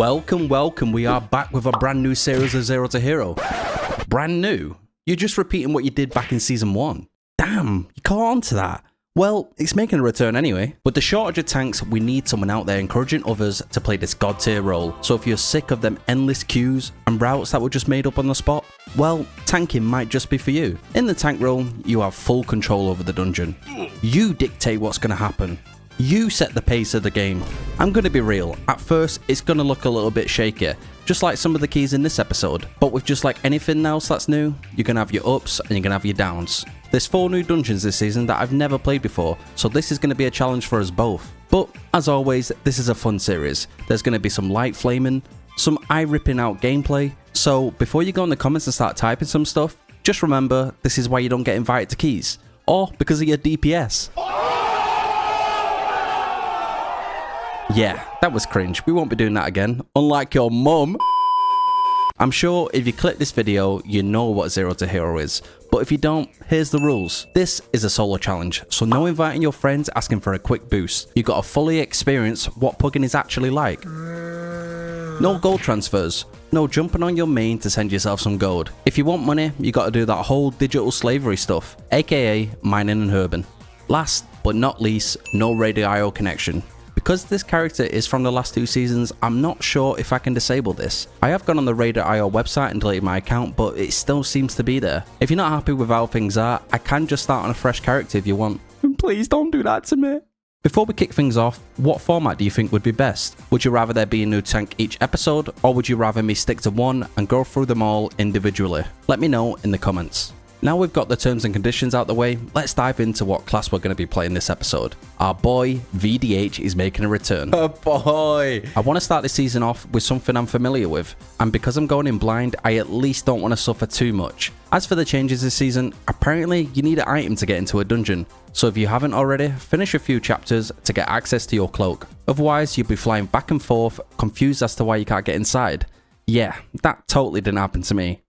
Welcome. We are back with a brand new series of Zero to Hero. Brand new? You're just repeating what you did back in Season 1. Damn, you caught on to that. Well, it's making a return anyway. With the shortage of tanks, we need someone out there encouraging others to play this god tier role. So if you're sick of them endless queues and routes that were just made up on the spot, well, tanking might just be for you. In the tank role, you have full control over the dungeon. You dictate what's going to happen. You set the pace of the game. I'm going to be real, at first it's going to look a little bit shaky, just like some of the keys in this episode. But with just like anything else that's new, you're going to have your ups and you're going to have your downs. There's 4 new dungeons this season that I've never played before, so this is going to be a challenge for us both. But as always, this is a fun series. There's going to be some light flaming, some eye ripping out gameplay. So before you go in the comments and start typing some stuff, just remember this is why you don't get invited to keys, or because of your DPS. Yeah, that was cringe. We won't be doing that again. Unlike your mum. I'm sure if you click this video, you know what Zero to Hero is. But if you don't, here's the rules. This is a solo challenge, so no inviting your friends asking for a quick boost. You gotta fully experience what pugging is actually like. No gold transfers. No jumping on your main to send yourself some gold. If you want money, you gotta do that whole digital slavery stuff, aka mining and herbing. Last but not least, no radio IO connection. Because this character is from the last 2 seasons, I'm not sure if I can disable this. I have gone on the Radar.io website and deleted my account, but it still seems to be there. If you're not happy with how things are, I can just start on a fresh character if you want. Please don't do that to me. Before we kick things off, what format do you think would be best? Would you rather there be a new tank each episode, or would you rather me stick to one and go through them all individually? Let me know in the comments. Now we've got the terms and conditions out the way, let's dive into what class we're going to be playing this episode. Our boy, VDH, is making a return. Oh boy! I want to start this season off with something I'm familiar with, and because I'm going in blind, I at least don't want to suffer too much. As for the changes this season, apparently you need an item to get into a dungeon, so if you haven't already, finish a few chapters to get access to your cloak. Otherwise, you'll be flying back and forth, confused as to why you can't get inside. Yeah, that totally didn't happen to me.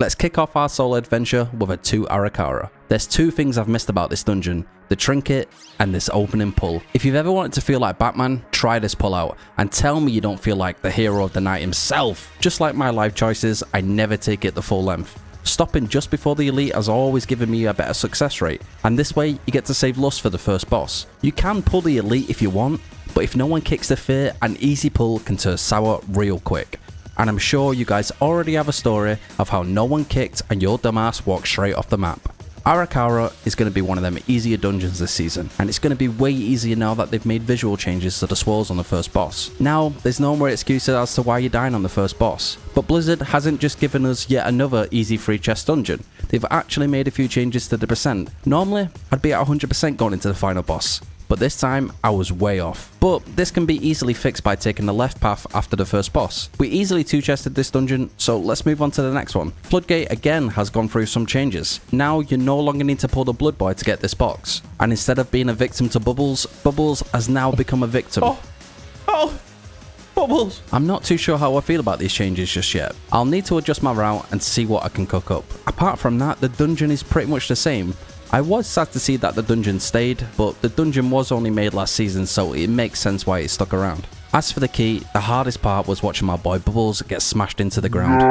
Let's kick off our solo adventure with a 2 Arakara. There's 2 things I've missed about this dungeon, the trinket and this opening pull. If you've ever wanted to feel like Batman, try this pull out and tell me you don't feel like the hero of the night himself. Just like my life choices, I never take it the full length. Stopping just before the elite has always given me a better success rate, and this way you get to save lust for the first boss. You can pull the elite if you want, but if no one kicks the fear, an easy pull can turn sour real quick. And I'm sure you guys already have a story of how no one kicked and your dumbass walked straight off the map. Arakara is going to be one of them easier dungeons this season, and it's going to be way easier now that they've made visual changes to the swirls on the first boss. Now, there's no more excuses as to why you're dying on the first boss, but Blizzard hasn't just given us yet another easy free chest dungeon. They've actually made a few changes to the percent. Normally, I'd be at 100% going into the final boss, but this time I was way off. But this can be easily fixed by taking the left path after the first boss. We easily 2-chested this dungeon, so let's move on to the next one. Floodgate again has gone through some changes. Now you no longer need to pull the blood boy to get this box. And instead of being a victim to Bubbles, Bubbles has now become a victim. Oh, Bubbles! I'm not too sure how I feel about these changes just yet. I'll need to adjust my route and see what I can cook up. Apart from that, the dungeon is pretty much the same. I was sad to see that the dungeon stayed, but the dungeon was only made last season, so it makes sense why it stuck around. As for the key, the hardest part was watching my boy Bubbles get smashed into the ground.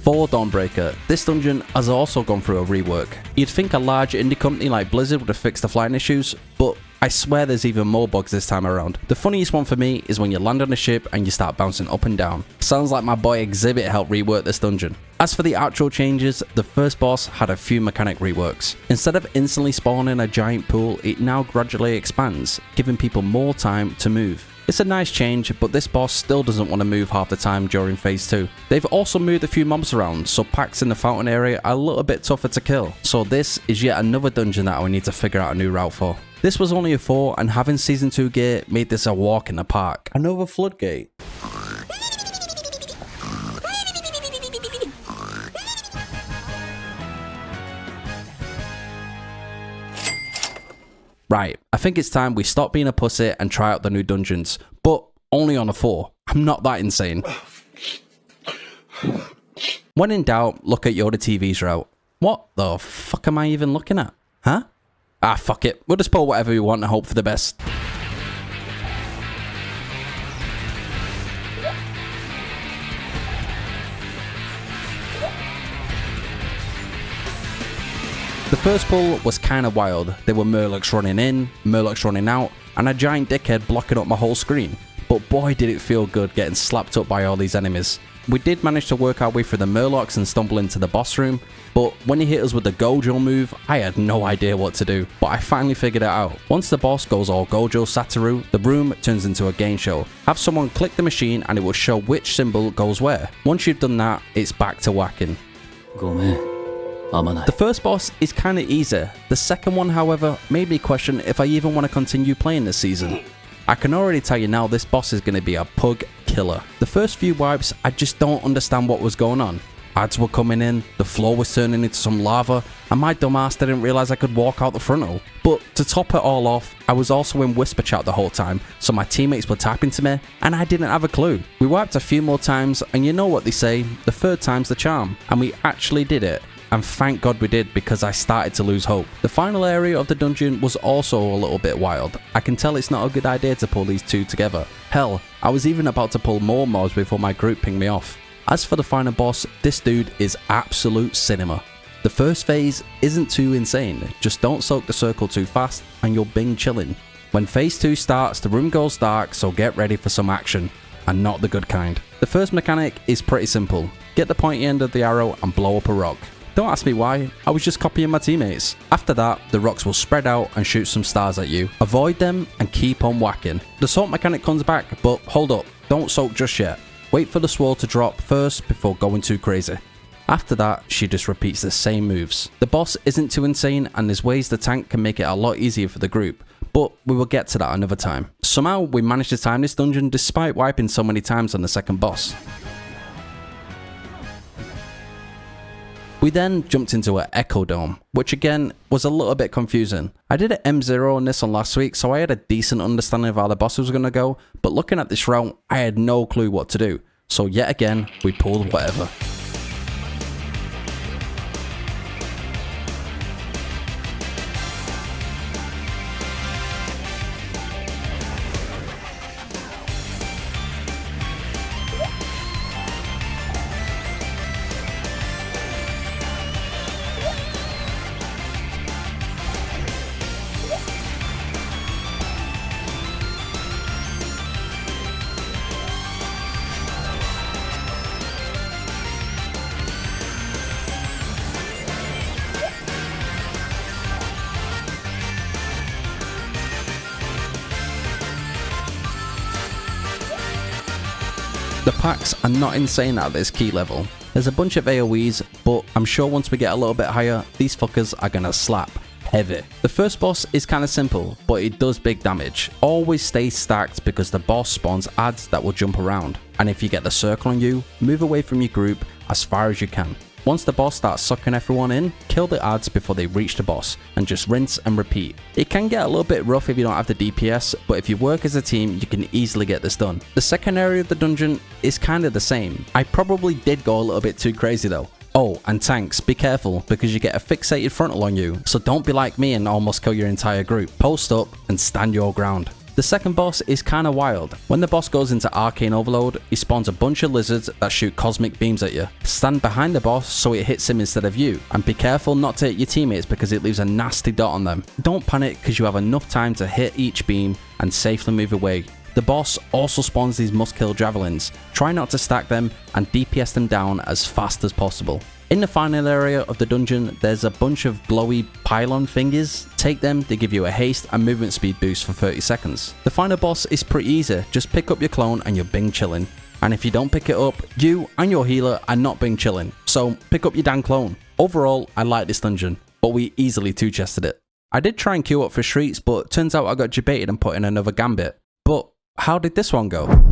4 Dawnbreaker. This dungeon has also gone through a rework. You'd think a large indie company like Blizzard would have fixed the flying issues, but I swear there's even more bugs this time around. The funniest one for me is when you land on a ship and you start bouncing up and down. Sounds like my boy Exhibit helped rework this dungeon. As for the actual changes, the first boss had a few mechanic reworks. Instead of instantly spawning a giant pool, it now gradually expands, giving people more time to move. It's a nice change, but this boss still doesn't want to move half the time during phase 2. They've also moved a few mobs around, so packs in the fountain area are a little bit tougher to kill. So this is yet another dungeon that I need to figure out a new route for. This was only a 4, and having season 2 gear made this a walk in the park. Another Floodgate. Right, I think it's time we stop being a pussy and try out the new dungeons, but only on a 4. I'm not that insane. When in doubt, look at Yoda TV's route. What the fuck am I even looking at? Huh? Ah, fuck it. We'll just pull whatever we want and hope for the best. first pull was kinda wild. There were Murlocs running in, Murlocs running out, and a giant dickhead blocking up my whole screen. But boy did it feel good getting slapped up by all these enemies. We did manage to work our way through the Murlocs and stumble into the boss room, but when he hit us with the Gojo move, I had no idea what to do, but I finally figured it out. Once the boss goes all Gojo Satoru, the room turns into a game show. Have someone click the machine and it will show which symbol goes where. Once you've done that, it's back to whacking. The first boss is kinda easy. The second one, however, made me question if I even want to continue playing this season. I can already tell you now this boss is going to be a pug killer. The first few wipes, I just don't understand what was going on. Ads were coming in, the floor was turning into some lava, and my dumb ass didn't realise I could walk out the frontal. But to top it all off, I was also in whisper chat the whole time, so my teammates were typing to me, and I didn't have a clue. We wiped a few more times, and you know what they say, the third time's the charm, and we actually did it. And thank God we did, because I started to lose hope. The final area of the dungeon was also a little bit wild. I can tell it's not a good idea to pull these two together. Hell, I was even about to pull more mobs before my group pinged me off. As for the final boss, this dude is absolute cinema. The first phase isn't too insane, just don't soak the circle too fast and you'll bing chilling. When phase 2 starts, the room goes dark, so get ready for some action, and not the good kind. The first mechanic is pretty simple. Get the pointy end of the arrow and blow up a rock. Don't ask me why, I was just copying my teammates. After that, the rocks will spread out and shoot some stars at you. Avoid them and keep on whacking. The soak mechanic comes back, but hold up, don't soak just yet. Wait for the swirl to drop first before going too crazy. After that, she just repeats the same moves. The boss isn't too insane and there's ways the tank can make it a lot easier for the group, but we will get to that another time. Somehow, we managed to time this dungeon despite wiping so many times on the second boss. We then jumped into an Echo Dome, which again was a little bit confusing. I did an M0 on this one last week, so I had a decent understanding of how the boss was going to go, but looking at this route, I had no clue what to do. So yet again, we pulled whatever. The packs are not insane at this key level. There's a bunch of AoEs, but I'm sure once we get a little bit higher, these fuckers are gonna slap heavy. The first boss is kinda simple, but it does big damage. Always stay stacked because the boss spawns ads that will jump around. And if you get the circle on you, move away from your group as far as you can. Once the boss starts sucking everyone in, kill the ads before they reach the boss, and just rinse and repeat. It can get a little bit rough if you don't have the DPS, but if you work as a team, you can easily get this done. The second area of the dungeon is kinda the same. I probably did go a little bit too crazy though. Oh, and tanks, be careful, because you get a fixated frontal on you, so don't be like me and almost kill your entire group. Post up and stand your ground. The second boss is kinda wild. When the boss goes into Arcane Overload, he spawns a bunch of lizards that shoot cosmic beams at you. Stand behind the boss so it hits him instead of you, and be careful not to hit your teammates because it leaves a nasty dot on them. Don't panic because you have enough time to hit each beam and safely move away. The boss also spawns these must-kill javelins. Try not to stack them and DPS them down as fast as possible. In the final area of the dungeon, there's a bunch of glowy pylon thingies. Take them, they give you a haste and movement speed boost for 30 seconds. The final boss is pretty easy, just pick up your clone and you're bing chilling. And if you don't pick it up, you and your healer are not bing chilling, so pick up your damn clone. Overall, I like this dungeon, but we easily two-chested it. I did try and queue up for Shrieks, but turns out I got debated and put in another gambit. But how did this one go?